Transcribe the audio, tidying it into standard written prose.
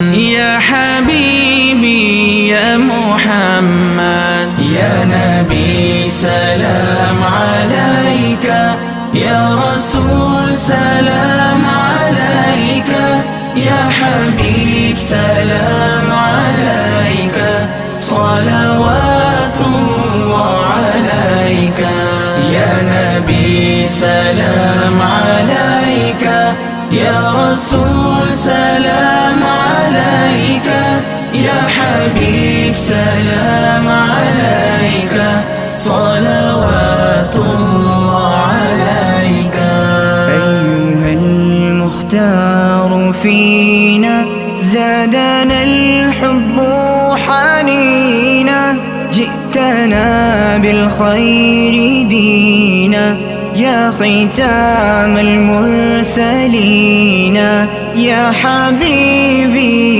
يا حبيبي يا محمد يا نبي سلام عليك، يا رسول سلام عليك، يا حبيب سلام عليك، صلوات الله عليك. يا نبي سلام عليك، يا رسول سلام عليك، يا حبيب سلام عليك، صلوات الله عليك. أيها المختار فينا زادنا الحب حنينا، جئتنا بالخير دينا، يا ختام المرسلين، يا حبيبي